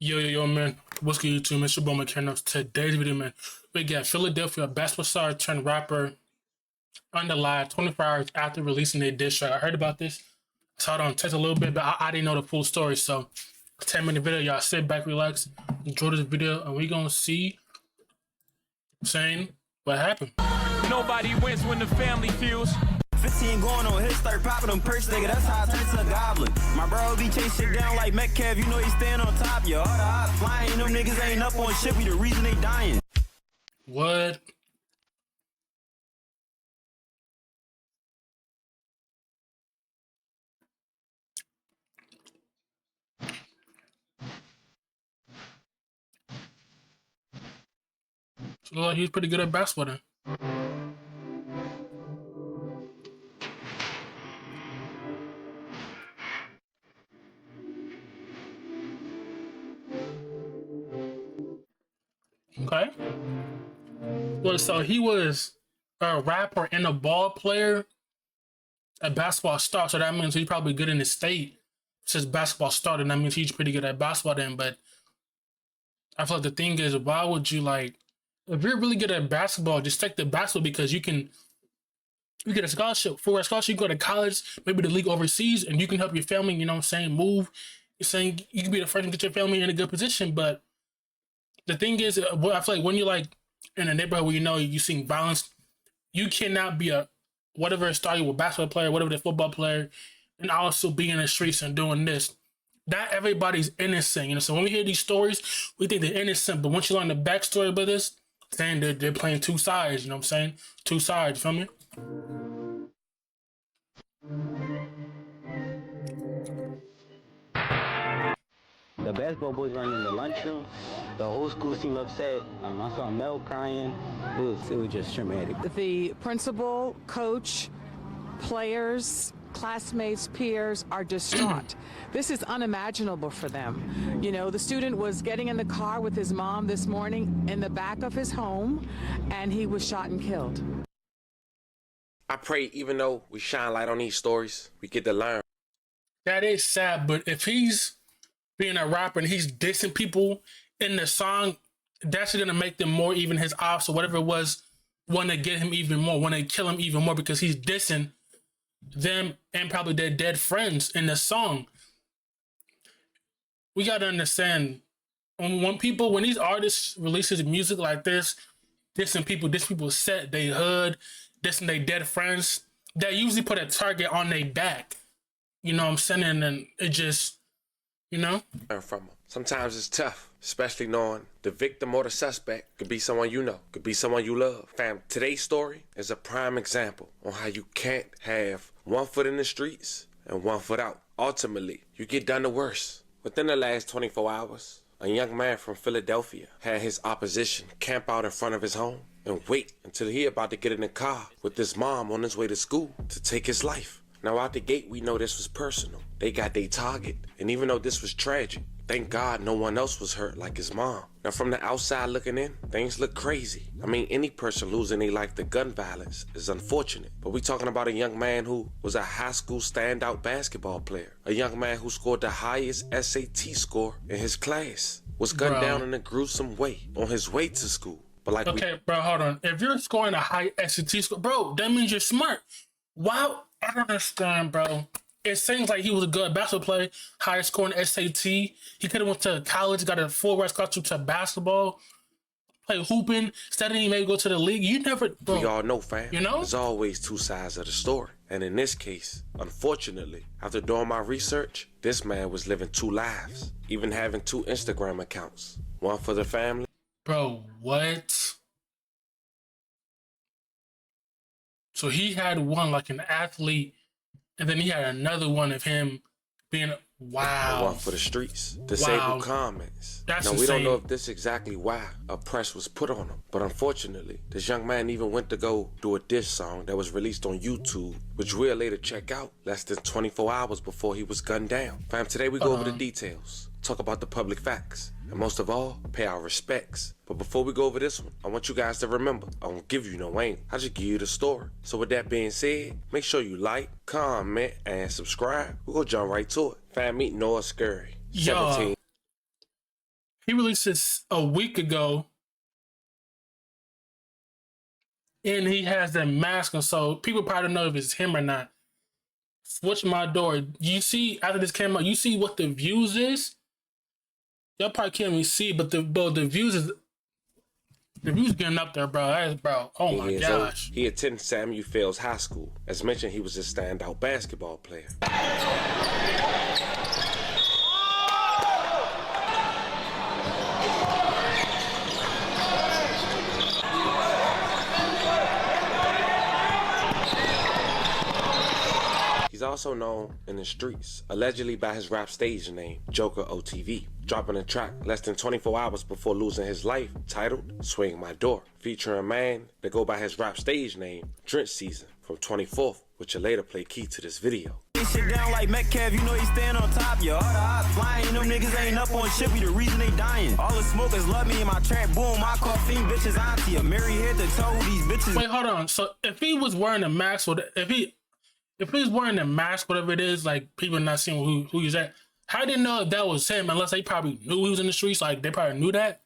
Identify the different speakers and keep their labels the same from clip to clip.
Speaker 1: Yo, man. What's good, YouTube? Man, it's your boy Mickal. Today's video, man, we got Philadelphia basketball star turned rapper under lled 24 hours after releasing their diss track. I heard about this. I saw it on text a little bit, but I didn't know the full story. So, 10-minute video. Y'all sit back, relax, enjoy this video, and we gonna see what happened.
Speaker 2: Nobody wins when the family feels.
Speaker 3: 15 going on his start popping them perks, nigga. That's how I turn to a goblin. My bro be chasing shit down like Mickal. You know he stand on top. Yo, all the odds flying. Them niggas ain't up on shit. We the reason they dying.
Speaker 1: What? So look like he's pretty good at basketball then. Okay. Well, so he was a rapper and a ball player, a basketball star. So that means he's probably good in the state. Since basketball started, that means he's pretty good at basketball then. But I feel like the thing is, why would you if you're really good at basketball, just take the basketball because you get a scholarship. For a scholarship, you go to college, maybe the league overseas, and you can help your family, you know what I'm saying, move. You're saying you can be the first to get your family in a good position. But the thing is, I feel like when you're in a neighborhood where you seeing violence, you cannot be whatever started with basketball player, whatever the football player, and also be in the streets and doing this. Not everybody's innocent, So when we hear these stories, we think they're innocent, but once you learn the backstory about this, saying they're playing two sides, you know what I'm saying? Two sides, feel me?
Speaker 4: The basketball boys running in the lunchroom. The whole school seemed upset. I saw Mel crying. It was just traumatic.
Speaker 5: The principal, coach, players, classmates, peers are distraught. This is unimaginable for them. The student was getting in the car with his mom this morning in the back of his home, and he was shot and killed.
Speaker 6: I pray even though we shine light on these stories, we get to learn.
Speaker 1: That is sad, but if he's being a rapper and he's dissing people in the song, that's gonna make them more, even his ops or whatever it was, want to get him even more, want to kill him even more because he's dissing them and probably their dead friends in the song. We gotta understand when these artists releases music like this, dissing people set, they hood, dissing their dead friends, they usually put a target on their back. You know what I'm saying? And it just, Learn
Speaker 6: from them. Sometimes it's tough, especially knowing the victim or the suspect could be someone you know, could be someone you love. Fam, today's story is a prime example on how you can't have one foot in the streets and one foot out. Ultimately, you get done the worst. Within the last 24 hours, a young man from Philadelphia had his opposition camp out in front of his home and wait until he about to get in the car with his mom on his way to school to take his life. Now out the gate, we know this was personal. They got their target. And even though this was tragic, thank God no one else was hurt like his mom. Now from the outside looking in, things look crazy. I mean, any person losing their life to gun violence is unfortunate. But we're talking about a young man who was a high school standout basketball player. A young man who scored the highest SAT score in his class. Was gunned down in a gruesome way on his way to school. But
Speaker 1: bro, hold on. If you're scoring a high SAT score, bro, that means you're smart. Wow. I don't understand, bro. It seems like he was a good basketball player, highest scoring SAT. He could have went to college, got a full-ride scholarship to basketball, play hooping, studying, maybe go to the league. You never, bro.
Speaker 6: We all know, fam. There's always two sides of the story. And in this case, unfortunately, after doing my research, this man was living two lives, even having two Instagram accounts. One for the family.
Speaker 1: Bro, what? So he had one like an athlete, and then he had another one of him being
Speaker 6: One for the streets. Disabled comments. Now we don't know if this exactly why a press was put on him, but unfortunately, this young man even went to go do a diss song that was released on YouTube, which we'll later check out less than 24 hours before he was gunned down. Fam, today we go over the details, talk about the public facts, and most of all, pay our respects. But before we go over this one, I want you guys to remember, I won't give you no ain't. I just give you the story. So with that being said, make sure you like, comment, and subscribe. We're gonna jump right to it. Fam, meet Noah Scurry, 17.
Speaker 1: He released this a week ago, and he has that mask on, so people probably don't know if it's him or not. Switch My Door. You see, after this came out, you see what the views is? Y'all probably can't even see, but the views is getting up there, bro. That is, bro. Oh my gosh.
Speaker 6: He attended Samuel Fields High School. As mentioned, he was a standout basketball player. He's also known in the streets, allegedly by his rap stage name, Joker OTV, dropping a track less than 24 hours before losing his life, titled Swing My Door, featuring a man that go by his rap stage name, Drench Season, from 24th, which will later play key to this video.
Speaker 3: Shit down like Metcalf, you know he stand on top, yo. All the odds flying, them niggas ain't up on shit, we the reason they dying. All the smokers love me in my trap, boom, my caffeine bitches auntie, a Mary head to toe, these bitches.
Speaker 1: Wait, hold on. So if he was wearing a mask, or if he's wearing a mask, whatever it is, like people not seeing who he's at, how did they know that was him? Unless they probably knew he was in the streets, like they probably knew that.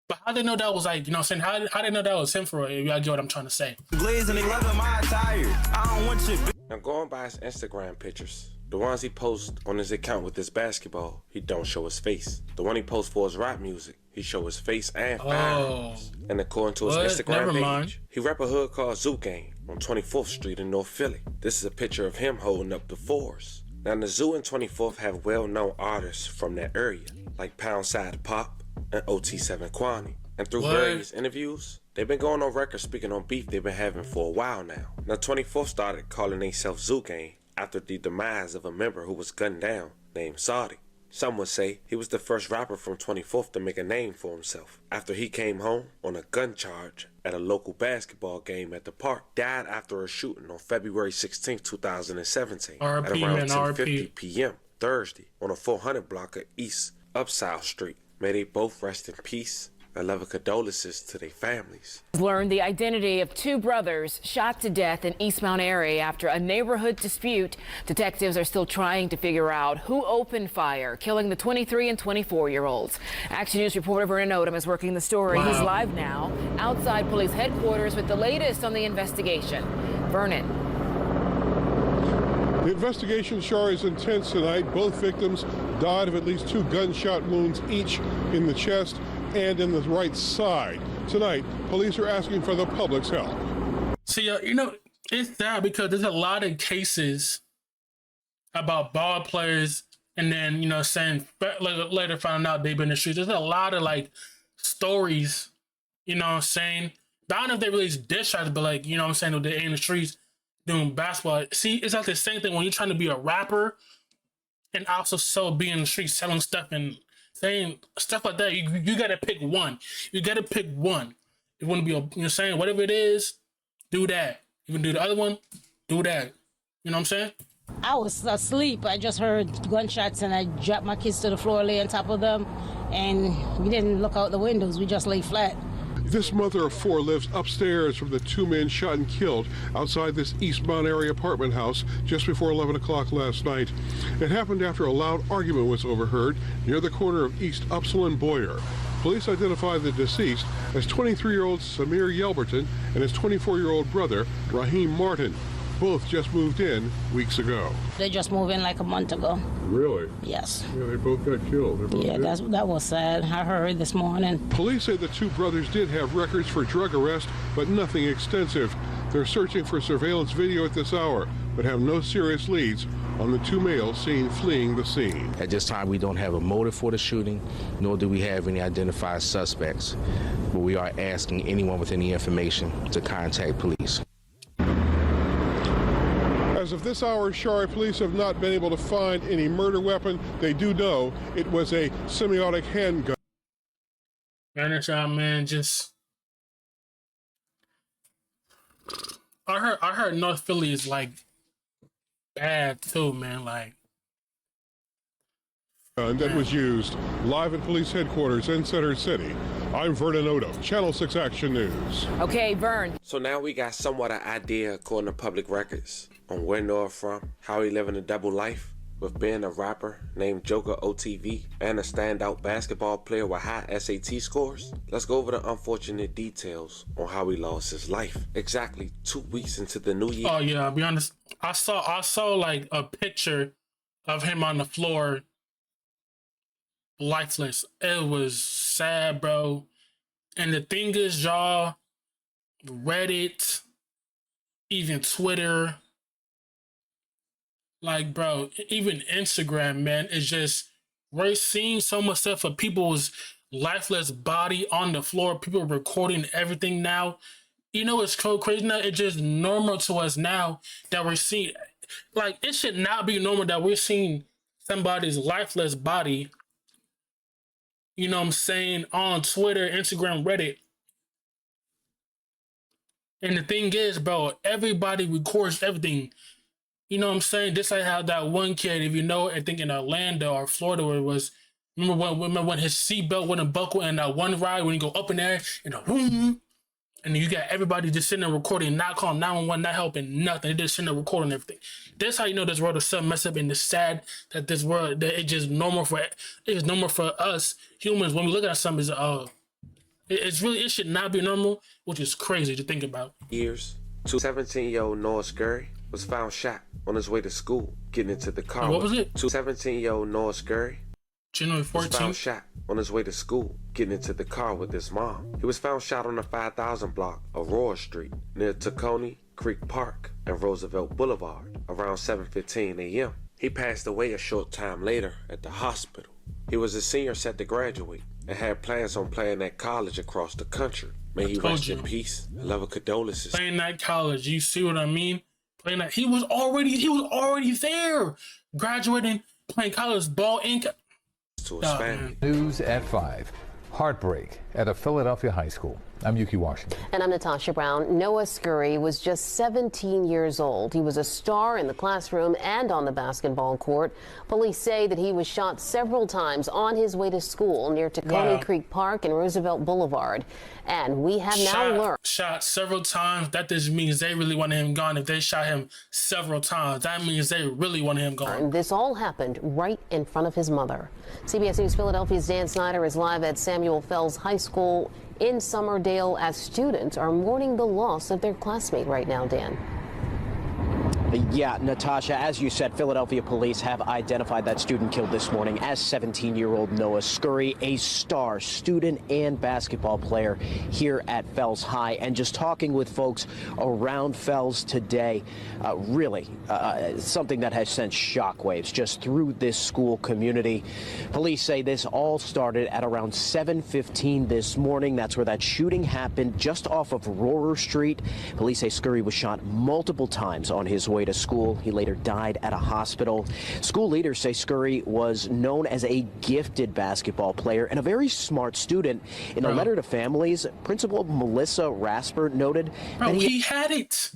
Speaker 1: But how did they know that was, like, you know what I'm saying? How did they know that was him for real? Y'all get what I'm trying to say.
Speaker 3: Glaze and they love my attire. I don't want your.
Speaker 6: Now going by his Instagram pictures, the ones he posts on his account with his basketball, he don't show his face. The one he posts for his rap music, he show his face and firearms. And according to his Instagram page, he rap a hood called Zoo Gang on 24th Street in North Philly. This is a picture of him holding up the fours. Now the Zoo and 24th have well-known artists from that area, like Poundside Pop and OT7 Kwani. And through various interviews, they've been going on record speaking on beef they've been having for a while now. Now 24th started calling themselves Zoo Gang after the demise of a member who was gunned down named Saudi. Some would say he was the first rapper from 24th to make a name for himself after he came home on a gun charge at a local basketball game at the park. Died after a shooting on February 16, 2017 at around 10:50 p.m. Thursday on a 400 block of East Upside Street. May they both rest in peace. I love condolences to their families.
Speaker 7: Learned the identity of two brothers shot to death in East Mount Airy after a neighborhood dispute. Detectives are still trying to figure out who opened fire, killing the 23 and 24-year-olds. Action News reporter Vernon Odom is working the story. He's live now outside police headquarters with the latest on the investigation. Vernon.
Speaker 8: The investigation, Shar, is intense tonight. Both victims died of at least 2 gunshot wounds each in the chest and in the right side. Tonight, police are asking for the public's help.
Speaker 1: See, you know, it's sad because there's a lot of cases about ball players and then, you know, saying later finding out they've been in the streets. There's a lot of, like, stories, you know what I'm saying? I don't know if they release diss shots, but, like, you know what I'm saying, they're in the streets doing basketball. See, it's like the same thing when you're trying to be a rapper and also be in the streets selling stuff and saying stuff like that. You gotta pick one. You gotta pick one. You want to be a, you know, saying whatever it is, do that. You can do the other one, do that. You know what I'm saying?
Speaker 9: I was asleep. I just heard gunshots and I dropped my kids to the floor, lay on top of them, and we didn't look out the windows. We just lay flat.
Speaker 8: This mother of 4 lives upstairs from the 2 men shot and killed outside this East Mount Airy apartment house just before 11 o'clock last night. It happened after a loud argument was overheard near the corner of East Upsall and Boyer. Police identified the deceased as 23-year-old Samir Yelberton and his 24-year-old brother, Raheem Martin. Both just moved in weeks ago.
Speaker 9: They just moved in like a month ago.
Speaker 8: Really?
Speaker 9: Yes.
Speaker 8: Yeah, they both got killed.
Speaker 9: That was sad. I heard this morning.
Speaker 8: Police say the 2 brothers did have records for drug arrest, but nothing extensive. They're searching for surveillance video at this hour, but have no serious leads on the 2 males seen fleeing the scene.
Speaker 10: At this time, we don't have a motive for the shooting, nor do we have any identified suspects, but we are asking anyone with any information to contact police.
Speaker 8: As of this hour, Shari police have not been able to find any murder weapon. They do know it was a semi-automatic handgun.
Speaker 1: Man, just I heard North Philly is like bad too, man. Like,
Speaker 8: that was used live at police headquarters in Center City. I'm Vernon Odom, Channel 6 Action News.
Speaker 7: Okay, Vern.
Speaker 6: So now we got somewhat an idea, according to public records, on where Noah from, how he living a double life, with being a rapper named Joker OTV and a standout basketball player with high SAT scores? Let's go over the unfortunate details on how he lost his life. Exactly 2 weeks into the new year.
Speaker 1: Oh yeah, I'll be honest. I saw like a picture of him on the floor, lifeless. It was sad, bro. And the thing is, y'all, Reddit, even Twitter, like, bro, even Instagram, man, it's just, we're seeing so much stuff of people's lifeless body on the floor, people recording everything now. You know, it's so crazy now. It's just normal to us now that we're seeing, like, it should not be normal that we're seeing somebody's lifeless body, you know what I'm saying, on Twitter, Instagram, Reddit. And the thing is, bro, everybody records everything. You know what I'm saying? Just like how that one kid, if you know, I think in Orlando or Florida, where it was, remember when his seatbelt wouldn't buckle in that one ride when you go up in there and a boom, and you got everybody just sitting there recording, not calling 911, not helping, nothing. They just sitting there recording everything. That's how you know this world is so messed up, and it's sad that this world, that it's just normal for us humans when we look at something. It's really, it should not be normal, which is crazy to think about.
Speaker 6: Years, 17-year-old Noah Scurry was found shot on his way to school, getting into the car.
Speaker 1: What was it?
Speaker 6: 17-year-old Noah Scurry
Speaker 1: January 14th.
Speaker 6: was found shot on his way to school, getting into the car with his mom. He was found shot on the 5000 block, Aurora Street, near Tacony Creek Park and Roosevelt Boulevard, around 7:15 a.m. He passed away a short time later at the hospital. He was a senior set to graduate and had plans on playing at college across the country. May he rest in peace. Love and condolences.
Speaker 1: Playing that college, you see what I mean? Playing that, he was already there, graduating, playing college ball in.
Speaker 6: To his family.
Speaker 11: News at 5. Heartbreak at a Philadelphia high school. I'm Yuki Washington.
Speaker 12: And I'm Natasha Brown. Noah Scurry was just 17 years old. He was a star in the classroom and on the basketball court. Police say that he was shot several times on his way to school near Tacony Creek Park and Roosevelt Boulevard. And we have now learned.
Speaker 1: Shot several times. That just means they really wanted him gone. If they shot him several times, that means they really wanted him gone.
Speaker 12: This all happened right in front of his mother. CBS News Philadelphia's Dan Snyder is live at Samuel Fells High School in Summerdale as students are mourning the loss of their classmate right now, Dan.
Speaker 13: Yeah, Natasha, as you said, Philadelphia police have identified that student killed this morning as 17-year-old Noah Scurry, a star student and basketball player here at Fells High. And just talking with folks around Fells today, really something that has sent shockwaves just through this school community. Police say this all started at around 7:15 this morning. That's where that shooting happened, just off of Aurora Street. Police say Scurry was shot multiple times on his way to school. He later died at a hospital. School leaders say Scurry was known as a gifted basketball player and a very smart student. In a letter to families, Principal Melissa Rasper noted that
Speaker 1: he had it.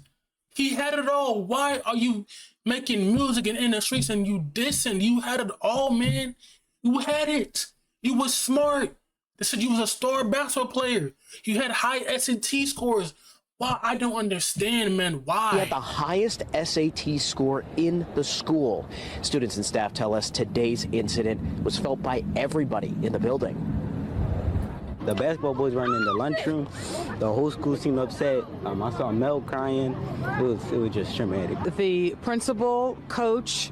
Speaker 1: He had it all. Why are you making music and in the streets and you dissing? You had it all, man. You had it. You was smart. They said you was a star basketball player. You had high SAT scores. Why? I don't understand, man. Why?
Speaker 13: He had the highest SAT score in the school. Students and staff tell us today's incident was felt by everybody in the building.
Speaker 4: The basketball boys running in the lunchroom. The whole school seemed upset. I saw Mel crying. It was just traumatic.
Speaker 5: The principal, coach,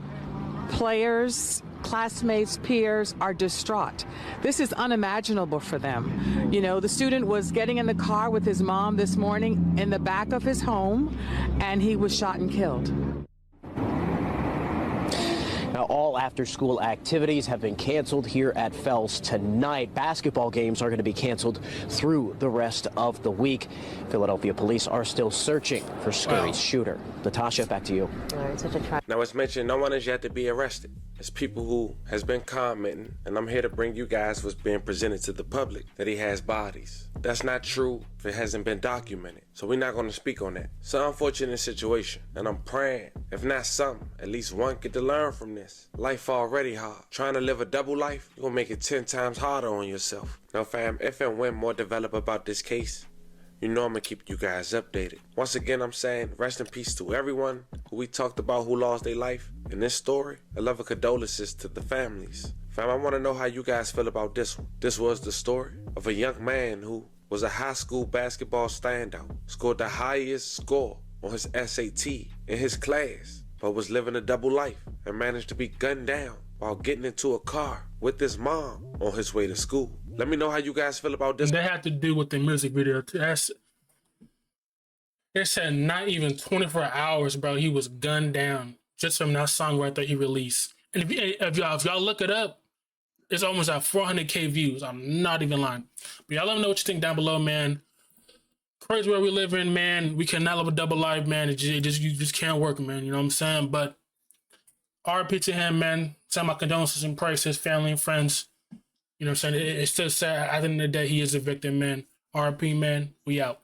Speaker 5: players, classmates, peers are distraught. This is unimaginable for them. You know, the student was getting in the car with his mom this morning in the back of his home, and he was shot and killed.
Speaker 13: Now, all after-school activities have been canceled here at Fells tonight. Basketball games are going to be canceled through the rest of the week. Philadelphia police are still searching for Scurry's shooter. Natasha, back to you.
Speaker 12: All right, such a
Speaker 6: Now, it's mentioned no one has yet to be arrested. It's people who has been commenting, and I'm here to bring you guys what's being presented to the public, that he has bodies. That's not true if it hasn't been documented. So we're not going to speak on that. It's an unfortunate situation, and I'm praying, if not some, at least one get to learn from this. Life already hard. Trying to live a double life, you're going to make it 10 times harder on yourself. Now, fam, if and when more develop about this case, you know I'm gonna keep you guys updated. Once again, I'm saying rest in peace to everyone who we talked about who lost their life in this story. A love and condolences to the families. Fam, I want to know how you guys feel about this one. This was the story of a young man who was a high school basketball standout, scored the highest score on his SAT in his class, but was living a double life and managed to be gunned down while getting into a car with his mom on his way to school. Let me know how you guys feel about this.
Speaker 1: They had to do with the music video. It said not even 24 hours, bro. He was gunned down just from that song right there he released. And if y'all look it up, it's almost at 400K views. I'm not even lying. But y'all let me know what you think down below, man. Crazy where we live in, man. We cannot live a double life, man. You just can't work, man. You know what I'm saying? But RP to him, man. Send my condolences and prayers to his family and friends. You know what I'm saying? It's still sad. At the end of the day, he is a victim, man. RP, man. We out.